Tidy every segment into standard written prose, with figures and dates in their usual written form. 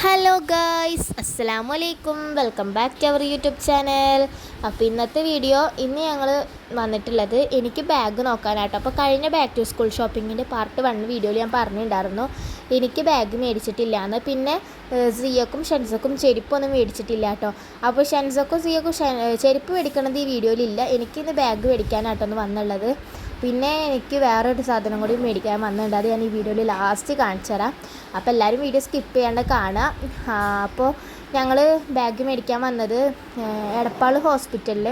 Hello guys, അസ്സലാമു അലൈക്കും. Welcome back to our YouTube channel. അപ്പോൾ ഇന്നത്തെ വീഡിയോ ഞങ്ങൾ വന്നിട്ടുള്ളത് എനിക്ക് ബാഗ് നോക്കാനായിട്ടോ. അപ്പോൾ കഴിഞ്ഞ ബാക്ക് ടു സ്കൂൾ ഷോപ്പിങ്ങിൻ്റെ പാർട്ട് 1 വീഡിയോയിൽ ഞാൻ പറഞ്ഞിട്ടുണ്ടായിരുന്നു എനിക്ക് ബാഗ് മേടിച്ചിട്ടില്ല എന്ന്. പിന്നെ സിയക്കും ഷെൻസക്കും ചെരുപ്പൊന്നും മേടിച്ചിട്ടില്ല കേട്ടോ. അപ്പോൾ ഷെൻസക്കും സിയക്കും ചെരുപ്പ് മേടിക്കണത് ഈ വീഡിയോയിലില്ല. എനിക്കിന്ന് ബാഗ് മേടിക്കാനായിട്ടോ ഒന്ന് വന്നുള്ളത്. പിന്നെ എനിക്ക് വേറൊരു സാധനം കൂടി മേടിക്കാൻ വന്നിട്ടുണ്ട്. അത് ഞാൻ ഈ വീഡിയോയിൽ ലാസ്റ്റ് കാണിച്ചു തരാം. അപ്പോൾ എല്ലാവരും വീഡിയോ സ്കിപ്പ് ചെയ്യാണ്ട് കാണുക. അപ്പോൾ ഞങ്ങൾ ബാഗ് മേടിക്കാൻ വന്നത് എടപ്പാൾ ഹോസ്പിറ്റലിൽ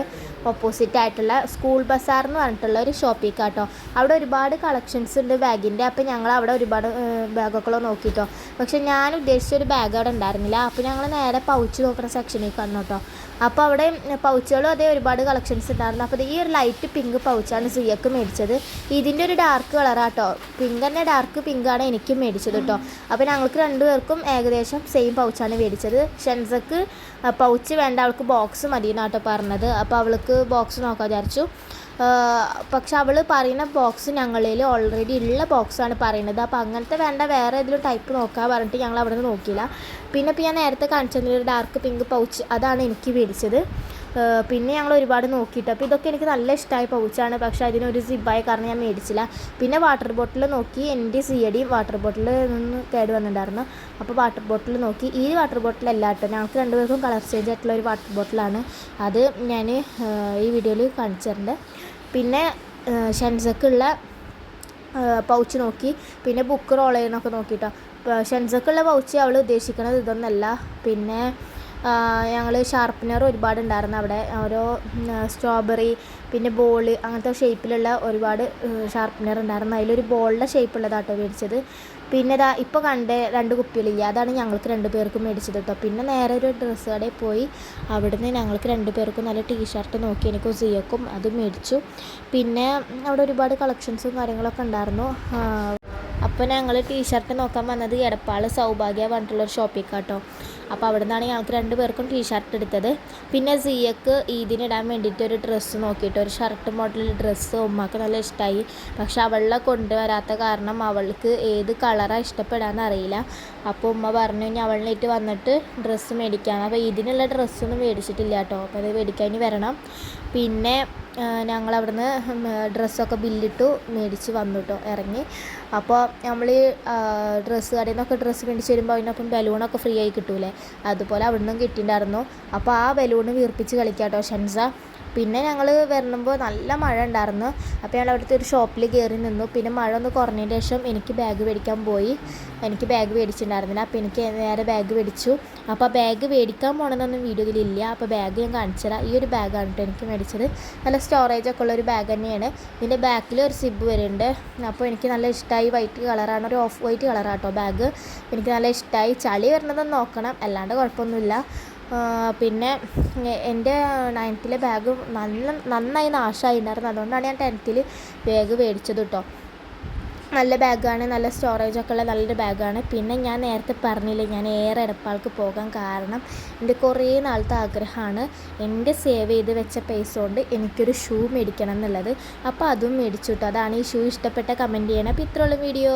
ഓപ്പോസിറ്റ് ആയിട്ടുള്ള സ്കൂൾ ബസാർ എന്ന് പറഞ്ഞിട്ടുള്ള ഒരു ഷോപ്പിൽ കേട്ടോ. അവിടെ ഒരുപാട് കളക്ഷൻസ് ഉണ്ട് ബാഗിൻ്റെ. അപ്പോൾ ഞങ്ങൾ അവിടെ ഒരുപാട് ബാഗൊക്കെ നോക്കിയിട്ടോ. പക്ഷെ ഞാൻ ഉദ്ദേശിച്ചൊരു ബാഗ് അവിടെ ഉണ്ടായിരുന്നില്ല. അപ്പോൾ ഞങ്ങൾ നേരെ പൗച്ച് നോക്കുന്ന സെക്ഷനിലേക്ക് വന്നു കേട്ടോ. അപ്പോൾ അവിടെ പൗച്ചുകളും അതേ ഒരുപാട് കളക്ഷൻസ് ഉണ്ടായിരുന്നു. അപ്പോൾ ഈ ഒരു ലൈറ്റ് പിങ്ക് പൗച്ചാണ് സിയക്ക് മേടിച്ചത്. ഇതിൻ്റെ ഒരു ഡാർക്ക് കളറാട്ടോ, പിങ്ക് തന്നെ ഡാർക്ക് പിങ്കാണ് എനിക്കും മേടിച്ചത് കേട്ടോ. അപ്പോൾ ഞങ്ങൾക്ക് രണ്ടുപേർക്കും ഏകദേശം സെയിം പൗച്ചാണ് മേടിച്ചത്. ഷെൻസക്ക് പൗച്ച് വേണ്ട, അവൾക്ക് ബോക്സ് മതിയെന്നാട്ടോ പറഞ്ഞത്. അപ്പോൾ അവൾക്ക് ബോക്സ് നോക്കാൻ വിചാരിച്ചു. പക്ഷെ അവൾ പറയുന്ന ബോക്സ് ഞങ്ങളിൽ ഓൾറെഡി ഉള്ള ബോക്സാണ് പറയുന്നത്. അപ്പോൾ അങ്ങനത്തെ വേണ്ട, വേറെ ഏതെങ്കിലും ടൈപ്പ് നോക്കാൻ പറഞ്ഞിട്ട് ഞങ്ങൾ അവിടെ നിന്ന് നോക്കിയില്ല. പിന്നെ ഇപ്പോൾ ഞാൻ നേരത്തെ കാണിച്ചതിൽ ഡാർക്ക് പിങ്ക് പൗച്ച് അതാണ് എനിക്ക് മേടിച്ചത്. പിന്നെ ഞങ്ങൾ ഒരുപാട് നോക്കിയിട്ട് അപ്പോൾ ഇതൊക്കെ എനിക്ക് നല്ല ഇഷ്ടമായ പൗച്ചാണ്. പക്ഷേ അതിനൊരു സിബായ കാരണം ഞാൻ മേടിച്ചില്ല. പിന്നെ വാട്ടർ ബോട്ടിൽ നോക്കി, എൻ്റെ സിയടിയും വാട്ടർ ബോട്ടിൽ നിന്ന് കേട് വന്നിട്ടുണ്ടായിരുന്നു. അപ്പോൾ വാട്ടർ ബോട്ടിൽ നോക്കി. ഈ വാട്ടർ ബോട്ടിലല്ല കേട്ടോ, ഞങ്ങൾക്ക് രണ്ടുപേർക്കും കളർ ചേഞ്ച് ആയിട്ടുള്ള ഒരു വാട്ടർ ബോട്ടിലാണ്. അത് ഞാൻ ഈ വീഡിയോയിൽ കാണിച്ചിട്ടുണ്ട്. പിന്നെ ഷെൻസക്കുള്ള പൗച്ച് നോക്കി. പിന്നെ ബുക്ക് റോൾ ചെയ്യുന്നൊക്കെ നോക്കിയിട്ടോ. ഷെൻസക്കുള്ള പൗച്ച് അവൾ ഉദ്ദേശിക്കുന്നത് ഇതൊന്നല്ല. പിന്നെ ഞങ്ങൾ ഷാർപ്പനർ ഒരുപാടുണ്ടായിരുന്നു അവിടെ. ഓരോ സ്ട്രോബെറി പിന്നെ ബോൾ അങ്ങനത്തെ ഷേപ്പിലുള്ള ഒരുപാട് ഷാർപ്പനർ ഉണ്ടായിരുന്നു. അതിലൊരു ബോളിൻ്റെ ഷേപ്പുള്ളതാട്ടോ മേടിച്ചത്. പിന്നെ ഇപ്പോൾ കണ്ട 2 കുപ്പികളില്ല, അതാണ് ഞങ്ങൾക്ക് 2 പേർക്കും മേടിച്ചത് കേട്ടോ. പിന്നെ നേരെ ഒരു ഡ്രസ്സ് കടയിൽ പോയി അവിടുന്ന് ഞങ്ങൾക്ക് 2 പേർക്കും നല്ല ടീഷർട്ട് നോക്കി, എനിക്കും സിയക്കും അത് മേടിച്ചു. പിന്നെ അവിടെ ഒരുപാട് കളക്ഷൻസും കാര്യങ്ങളൊക്കെ ഉണ്ടായിരുന്നു. അപ്പോൾ ഞങ്ങൾ ടീഷർട്ട് നോക്കാൻ വന്നത് എടപ്പാൾ സൗഭാഗ്യ പറഞ്ഞിട്ടുള്ളൊരു ഷോപ്പിൽ കേട്ടോ. അപ്പോൾ അവിടെ നിന്നാണ് ഞങ്ങൾക്ക് 2 പേർക്കും ടീഷർട്ട് എടുത്തത്. പിന്നെ സിയക്ക് ഇതിനിടാൻ വേണ്ടിയിട്ട് ഒരു ഡ്രസ്സ് നോക്കിയിട്ട്, ഒരു ഷർട്ട് മോഡൽ ഡ്രസ്സ് ഉമ്മക്ക് നല്ല ഇഷ്ടമായി. പക്ഷെ അവളെ കൊണ്ടുവരാത്ത കാരണം അവൾക്ക് ഏത് കളറാണ് ഇഷ്ടപ്പെടാമെന്ന് അറിയില്ല. അപ്പോൾ ഉമ്മ പറഞ്ഞു ഇനി അവളിനായിട്ട് വന്നിട്ട് ഡ്രസ്സ് മേടിക്കാൻ. അപ്പോൾ ഇതിനുള്ള ഡ്രസ്സൊന്നും മേടിച്ചിട്ടില്ല കേട്ടോ. അപ്പോൾ അത് മേടിക്കാൻ ഇനി വരണം. പിന്നെ ഞങ്ങളവിടുന്ന് ഡ്രസ്സൊക്കെ ബില്ലിട്ടു മേടിച്ച് വന്നു കേട്ടോ, ഇറങ്ങി. അപ്പോൾ നമ്മൾ ഡ്രസ്സ് കടയിൽ നിന്നൊക്കെ ഡ്രസ്സ് മേടിച്ച് വരുമ്പോൾ അതിനൊപ്പം ബലൂണൊക്കെ ഫ്രീ ആയി കിട്ടൂലേ, അതുപോലെ അവിടെ നിന്നും കിട്ടിയിട്ടുണ്ടായിരുന്നു. അപ്പോൾ ആ ബലൂണ് വീർപ്പിച്ച് കളിക്കാം കേട്ടോ ഷെൻസ. പിന്നെ ഞങ്ങൾ വരുമ്പോൾ നല്ല മഴ ഉണ്ടായിരുന്നു. അപ്പോൾ ഞങ്ങൾ അവിടുത്തെ ഒരു ഷോപ്പിൽ കയറി നിന്നു. പിന്നെ മഴ ഒന്ന് കുറഞ്ഞതിന് ശേഷം എനിക്ക് ബാഗ് മേടിക്കാൻ പോയി. എനിക്ക് ബാഗ് മേടിച്ചിട്ടുണ്ടായിരുന്നില്ല. അപ്പോൾ എനിക്ക് നേരെ ബാഗ് മേടിച്ചു. അപ്പോൾ ബാഗ് മേടിക്കാൻ പോകണമെന്നൊന്നും വീഡിയോയിലില്ല. അപ്പോൾ ബാഗ് ഞാൻ കാണിച്ചു തരാം. ഈ ഒരു ബാഗാണ് കേട്ടോ എനിക്ക് മേടിച്ചത്. നല്ല സ്റ്റോറേജൊക്കെ ഉള്ളൊരു ബാഗ് തന്നെയാണ്. ഇതിൻ്റെ ബാക്കിൽ ഒരു സിബ് വരുന്നുണ്ട്. അപ്പോൾ എനിക്ക് നല്ല ഇഷ്ടമായി. വൈറ്റ് കളറാണ്, ഒരു ഓഫ് വൈറ്റ് കളറാണ് കേട്ടോ ബാഗ്. എനിക്ക് നല്ല ഇഷ്ടമായി. ചളി വരുന്നതൊന്നും നോക്കണം, അല്ലാണ്ട് കുഴപ്പമൊന്നുമില്ല. പിന്നെ എൻ്റെ 9th ബാഗ് നന്നായി നാശമായിട്ടുണ്ടായിരുന്നു. അതുകൊണ്ടാണ് ഞാൻ 10th ബാഗ് മേടിച്ചത് കേട്ടോ. നല്ല ബാഗാണ്, നല്ല സ്റ്റോറേജൊക്കെ ഉള്ള നല്ലൊരു ബാഗാണ്. പിന്നെ ഞാൻ നേരത്തെ പറഞ്ഞില്ലേ, ഞാൻ എടപ്പാൾക്ക് പോകാൻ കാരണം എൻ്റെ കുറേ നാളത്തെ ആഗ്രഹമാണ് എൻ്റെ സേവ് ചെയ്ത് വെച്ച പൈസ കൊണ്ട് എനിക്കൊരു ഷൂ മേടിക്കണം എന്നുള്ളത്. അപ്പോൾ അതും മേടിച്ചു കേട്ടോ. അതാണ് ഈ ഷൂ ഇഷ്ടപ്പെട്ട കമൻറ്റ് ചെയ്യണം. അപ്പോൾ ഇത്രയുള്ള വീഡിയോ.